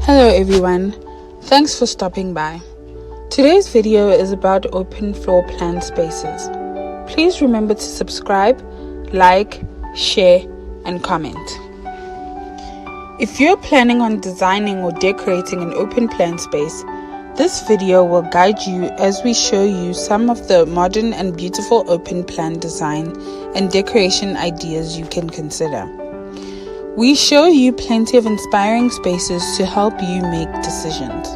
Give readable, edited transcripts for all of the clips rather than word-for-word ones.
Hello everyone, thanks for stopping by. Today's video is about open floor plan spaces. Please remember to subscribe, like, share and comment. If you're planning on designing or decorating an open plan space, this video will guide you as we show you some of the modern and beautiful open plan design and decoration ideas you can consider. We show you plenty of inspiring spaces to help you make decisions.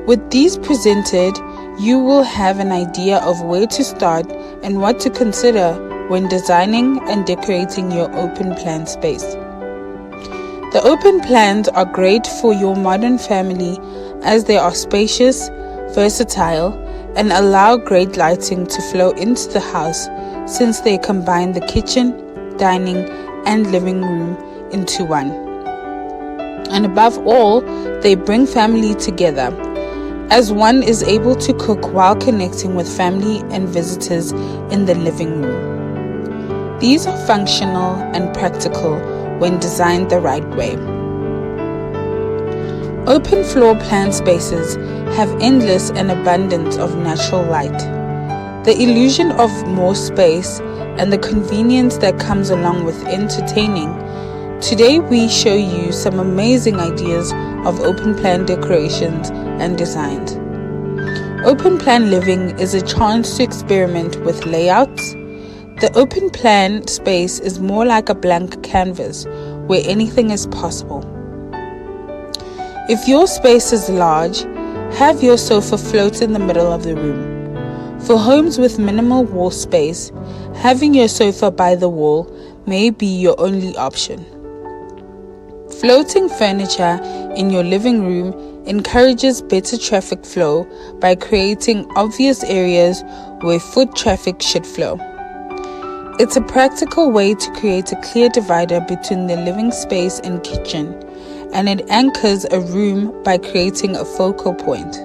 With these presented, you will have an idea of where to start and what to consider when designing and decorating your open plan space. The open plans are great for your modern family as they are spacious, versatile, and allow great lighting to flow into the house since they combine the kitchen, dining, and living room into one. And above all, they bring family together as one is able to cook while connecting with family and visitors in the living room. These are functional and practical when designed the right way. Open floor plan spaces have endless and abundance of natural light. The illusion of more space and the convenience that comes along with entertaining. Today we show you some amazing ideas of open plan decorations and designs. Open plan living is a chance to experiment with layouts. The open plan space is more like a blank canvas where anything is possible. If your space is large, have your sofa float in the middle of the room. For homes with minimal wall space, having your sofa by the wall may be your only option. Floating furniture in your living room encourages better traffic flow by creating obvious areas where foot traffic should flow. It's a practical way to create a clear divider between the living space and kitchen, and it anchors a room by creating a focal point.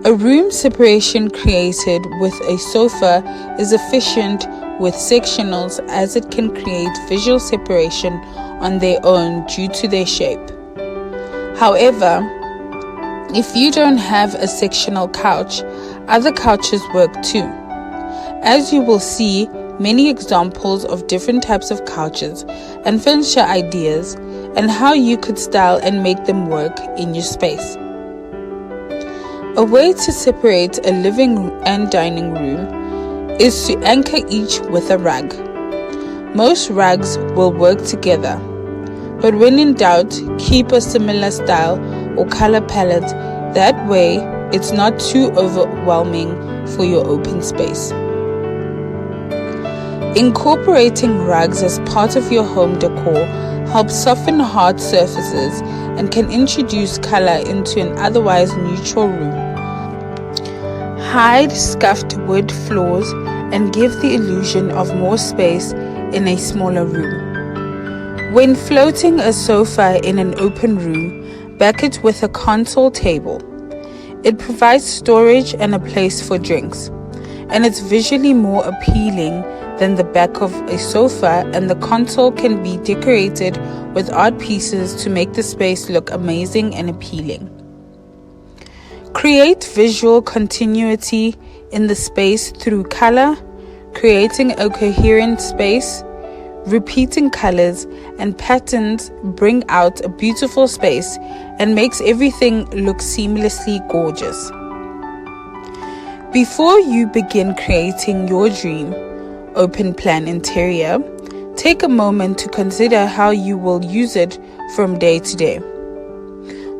A room separation created with a sofa is efficient with sectionals as it can create visual separation on their own due to their shape. However, if you don't have a sectional couch, other couches work too. As you will see many examples of different types of couches and furniture ideas and how you could style and make them work in your space. A way to separate a living and dining room is to anchor each with a rug. Most rugs will work together, but when in doubt, keep a similar style or color palette. That way, it's not too overwhelming for your open space. Incorporating rugs as part of your home decor helps soften hard surfaces and can introduce color into an otherwise neutral room. Hide scuffed wood floors and give the illusion of more space in a smaller room. When floating a sofa in an open room, back it with a console table. It provides storage and a place for drinks, and it's visually more appealing than the back of a sofa, and the console can be decorated with art pieces to make the space look amazing and appealing. Create visual continuity in the space through color, creating a coherent space. Repeating colors and patterns bring out a beautiful space and makes everything look seamlessly gorgeous. Before you begin creating your dream open plan interior, take a moment to consider how you will use it from day to day.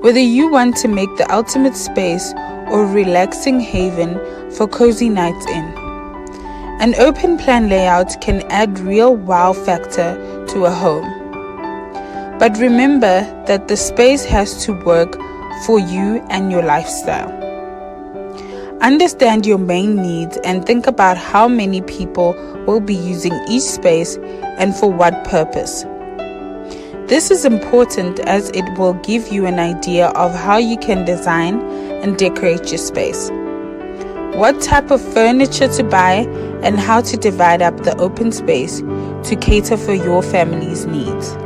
Whether you want to make the ultimate space or relaxing haven for cozy nights in, an open plan layout can add real wow factor to a home. But remember that the space has to work for you and your lifestyle. Understand your main needs and think about how many people will be using each space and for what purpose. This is important as it will give you an idea of how you can design and decorate your space, what type of furniture to buy, and how to divide up the open space to cater for your family's needs.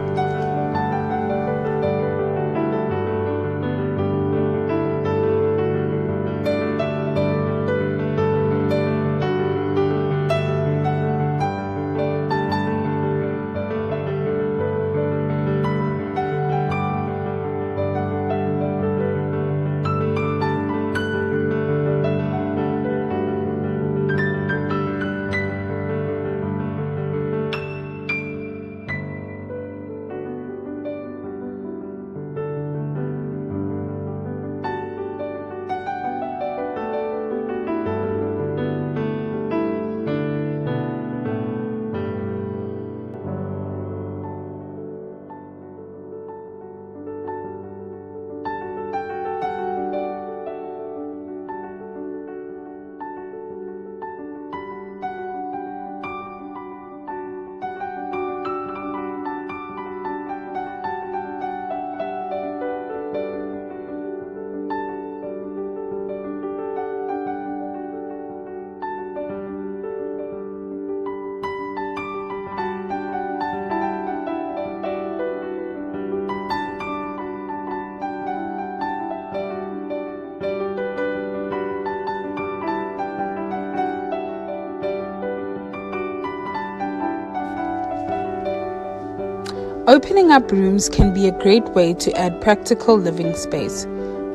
Opening up rooms can be a great way to add practical living space,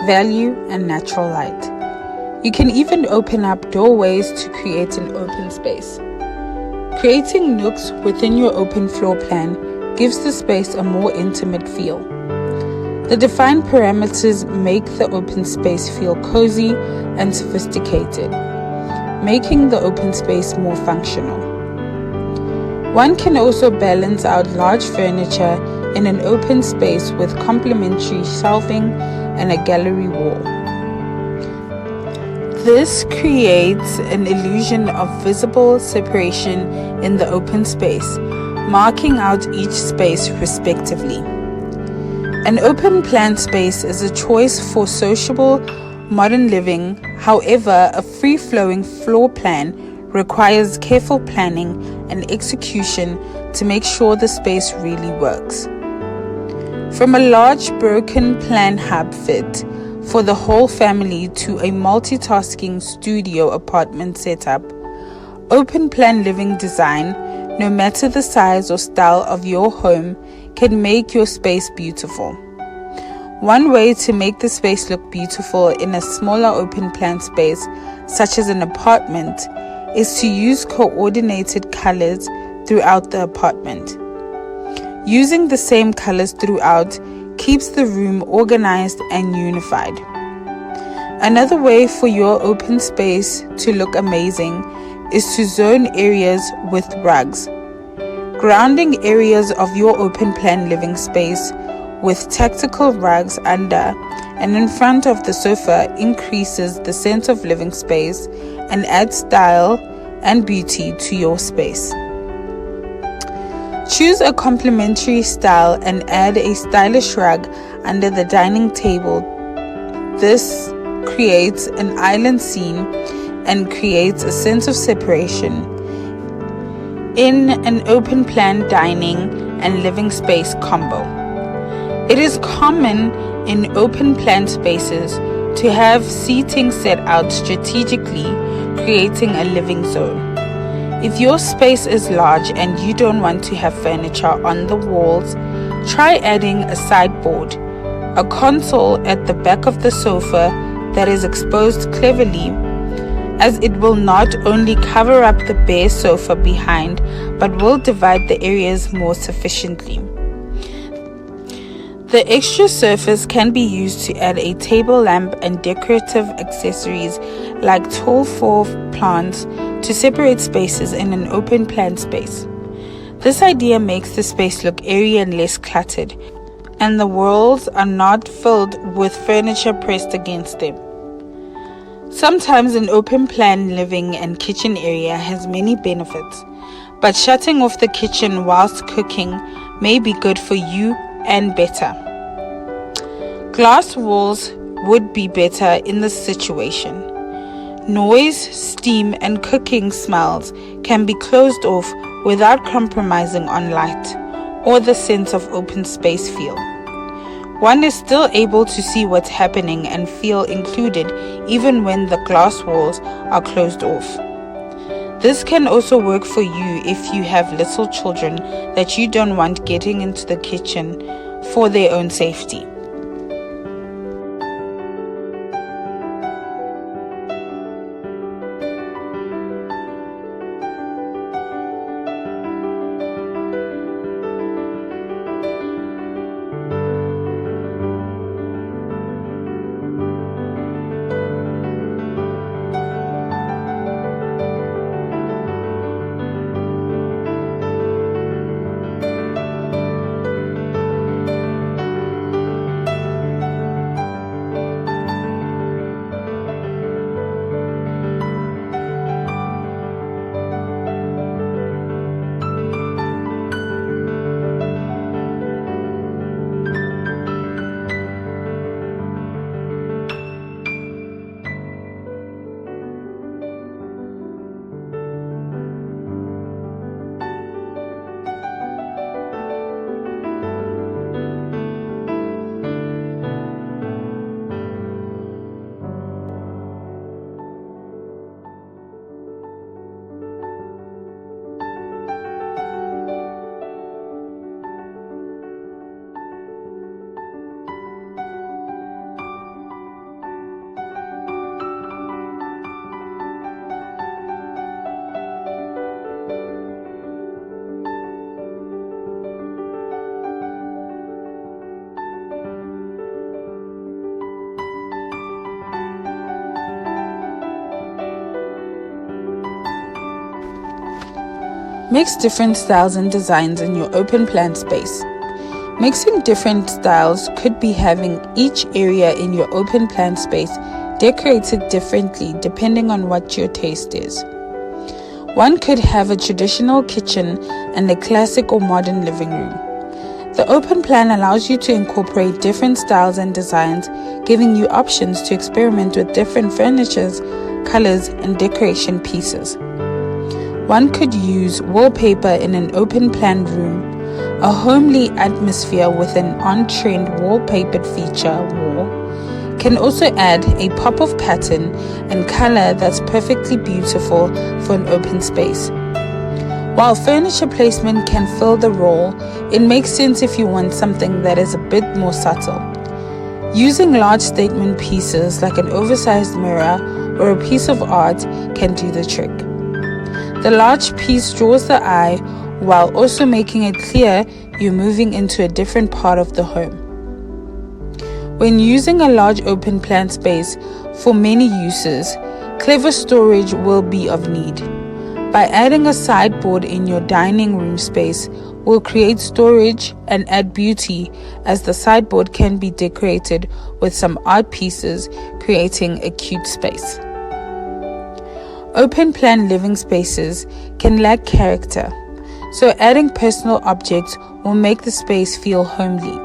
value, and natural light. You can even open up doorways to create an open space. Creating nooks within your open floor plan gives the space a more intimate feel. The defined parameters make the open space feel cozy and sophisticated, making the open space more functional. One can also balance out large furniture in an open space with complementary shelving and a gallery wall. This creates an illusion of visible separation in the open space, marking out each space respectively. An open plan space is a choice for sociable, modern living. However, a free-flowing floor plan requires careful planning and execution to make sure the space really works. From a large broken plan hub fit for the whole family to a multitasking studio apartment setup, open plan living design, no matter the size or style of your home, can make your space beautiful. One way to make the space look beautiful in a smaller open plan space, such as an apartment, is to use coordinated colors throughout the apartment. Using the same colors throughout keeps the room organized and unified. Another way for your open space to look amazing is to zone areas with rugs. Grounding areas of your open plan living space with tactical rugs under and in front of the sofa increases the sense of living space and adds style and beauty to your space. Choose a complementary style and add a stylish rug under the dining table. This creates an island scene and creates a sense of separation in an open plan dining and living space combo. It is common in open plan spaces to have seating set out strategically, creating a living zone. If your space is large and you don't want to have furniture on the walls, try adding a sideboard, a console at the back of the sofa that is exposed cleverly, as it will not only cover up the bare sofa behind but will divide the areas more sufficiently. The extra surface can be used to add a table lamp and decorative accessories like tall faux plants to separate spaces in an open plan space. This idea makes the space look airy and less cluttered, and the walls are not filled with furniture pressed against them. Sometimes an open plan living and kitchen area has many benefits, but shutting off the kitchen whilst cooking may be good for you and better. Glass walls would be better in this situation. Noise, steam, and cooking smells can be closed off without compromising on light or the sense of open space feel. One is still able to see what's happening and feel included even when the glass walls are closed off. This can also work for you if you have little children that you don't want getting into the kitchen for their own safety. Mix different styles and designs in your open plan space. Mixing different styles could be having each area in your open plan space decorated differently depending on what your taste is. One could have a traditional kitchen and a classic or modern living room. The open plan allows you to incorporate different styles and designs, giving you options to experiment with different furnitures, colors, and decoration pieces. One could use wallpaper in an open plan room, a homely atmosphere with an on-trend wallpapered feature wall can also add a pop of pattern and color that's perfectly beautiful for an open space. While furniture placement can fill the role, it makes sense if you want something that is a bit more subtle. Using large statement pieces like an oversized mirror or a piece of art can do the trick. The large piece draws the eye while also making it clear you're moving into a different part of the home. When using a large open plan space for many uses, clever storage will be of need. By adding a sideboard in your dining room space will create storage and add beauty, as the sideboard can be decorated with some art pieces, creating a cute space. Open plan living spaces can lack character, so adding personal objects will make the space feel homely.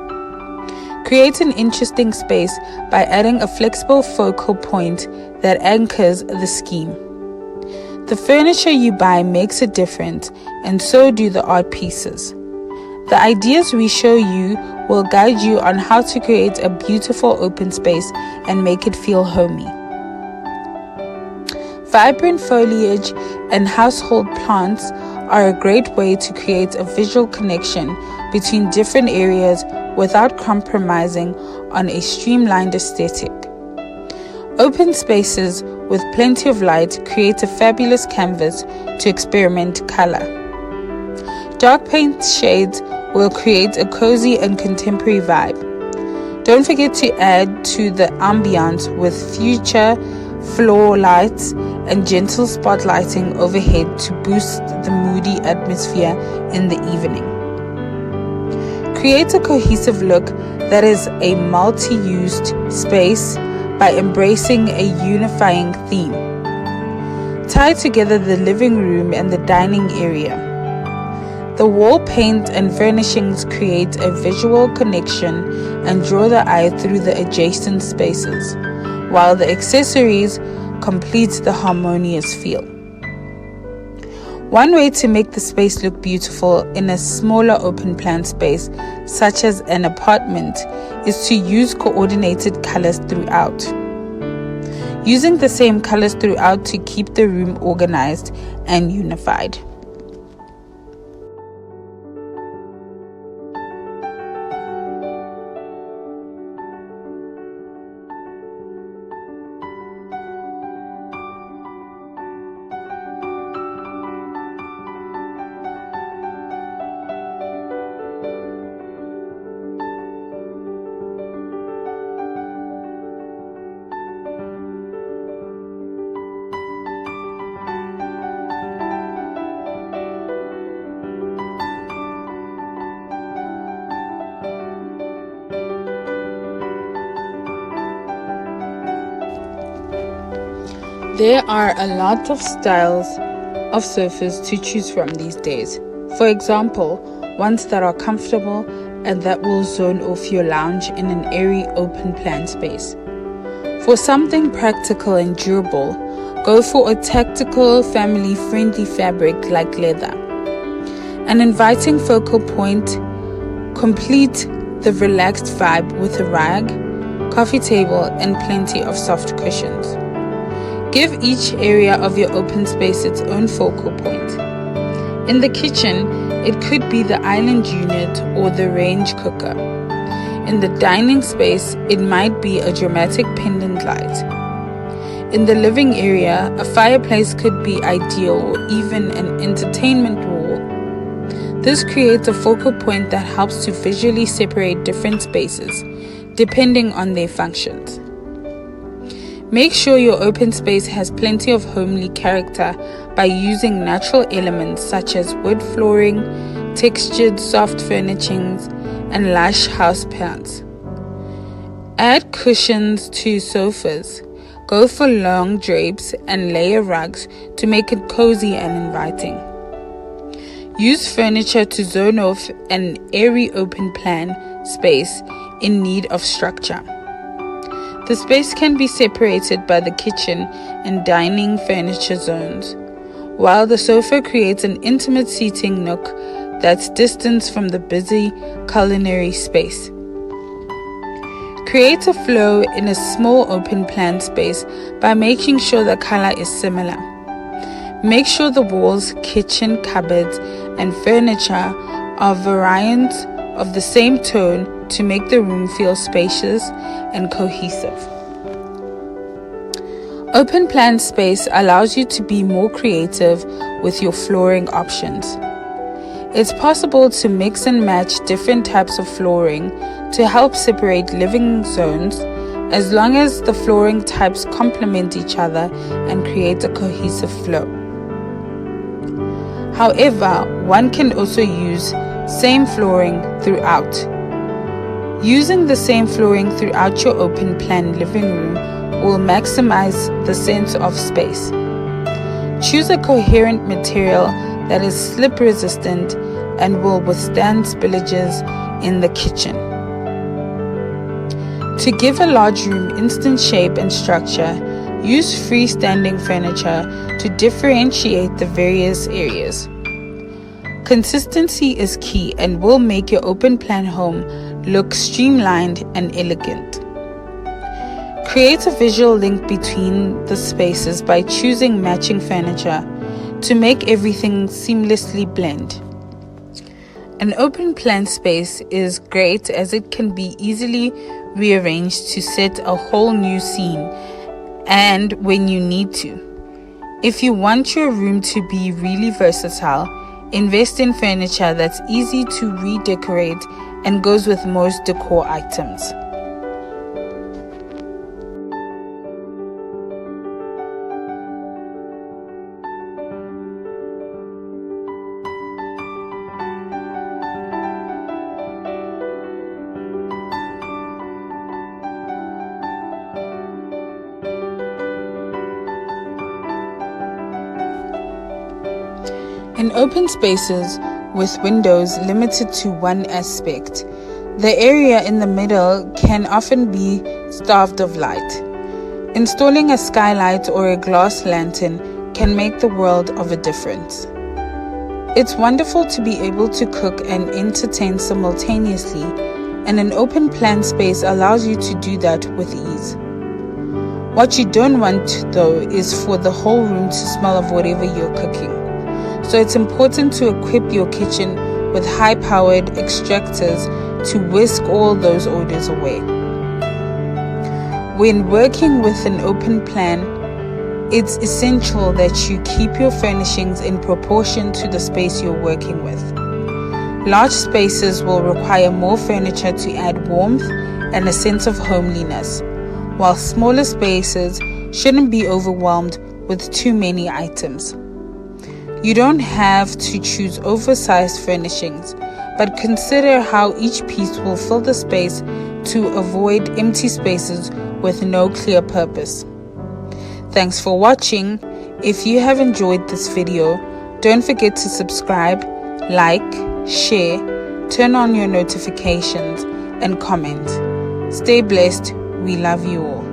Create an interesting space by adding a flexible focal point that anchors the scheme. The furniture you buy makes a difference, and so do the art pieces. The ideas we show you will guide you on how to create a beautiful open space and make it feel homey. Vibrant foliage and household plants are a great way to create a visual connection between different areas without compromising on a streamlined aesthetic. Open spaces with plenty of light create a fabulous canvas to experiment color. Dark paint shades will create a cozy and contemporary vibe. Don't forget to add to the ambiance with future floor lights and gentle spotlighting overhead to boost the moody atmosphere in the evening. Create a cohesive look that is a multi-used space by embracing a unifying theme. Tie together the living room and the dining area. The wall paint and furnishings create a visual connection and draw the eye through the adjacent spaces, while the accessories complete the harmonious feel. One way to make the space look beautiful in a smaller open plan space, such as an apartment, is to use coordinated colors throughout. Using the same colors throughout to keep the room organized and unified. There are a lot of styles of sofas to choose from these days. For example, ones that are comfortable and that will zone off your lounge in an airy open plan space. For something practical and durable, go for a tactical, family-friendly fabric like leather. An inviting focal point, complete the relaxed vibe with a rag, coffee table, and plenty of soft cushions. Give each area of your open space its own focal point. In the kitchen, it could be the island unit or the range cooker. In the dining space, it might be a dramatic pendant light. In the living area, a fireplace could be ideal, or even an entertainment wall. This creates a focal point that helps to visually separate different spaces, depending on their functions. Make sure your open space has plenty of homely character by using natural elements such as wood flooring, textured soft furnishings, and lush houseplants. Add cushions to sofas. Go for long drapes and layer rugs to make it cozy and inviting. Use furniture to zone off an airy open plan space in need of structure. The space can be separated by the kitchen and dining furniture zones, while the sofa creates an intimate seating nook that's distanced from the busy culinary space. Create a flow in a small open plan space by making sure the color is similar. Make sure the walls, kitchen, cupboards, and furniture are variants of the same tone to make the room feel spacious and cohesive. Open plan space allows you to be more creative with your flooring options. It's possible to mix and match different types of flooring to help separate living zones, as long as the flooring types complement each other and create a cohesive flow. However, one can also use same flooring throughout. Using the same flooring throughout your open plan living room will maximize the sense of space. Choose a coherent material that is slip resistant and will withstand spillages in the kitchen. To give a large room instant shape and structure, use freestanding furniture to differentiate the various areas. Consistency is key and will make your open plan home look streamlined and elegant. Create a visual link between the spaces by choosing matching furniture to make everything seamlessly blend. An open plan space is great as it can be easily rearranged to set a whole new scene and when you need to. If you want your room to be really versatile, invest in furniture that's easy to redecorate and goes with most decor items. In open spaces with windows limited to one aspect, the area in the middle can often be starved of light. Installing a skylight or a glass lantern can make the world of a difference. It's wonderful to be able to cook and entertain simultaneously, and an open plan space allows you to do that with ease. What you don't want, though, is for the whole room to smell of whatever you're cooking. So it's important to equip your kitchen with high-powered extractors to whisk all those odors away. When working with an open plan, it's essential that you keep your furnishings in proportion to the space you're working with. Large spaces will require more furniture to add warmth and a sense of homeliness, while smaller spaces shouldn't be overwhelmed with too many items. You don't have to choose oversized furnishings, but consider how each piece will fill the space to avoid empty spaces with no clear purpose. Thanks for watching. If you have enjoyed this video, don't forget to subscribe, like, share, turn on your notifications, and comment. Stay blessed. We love you all.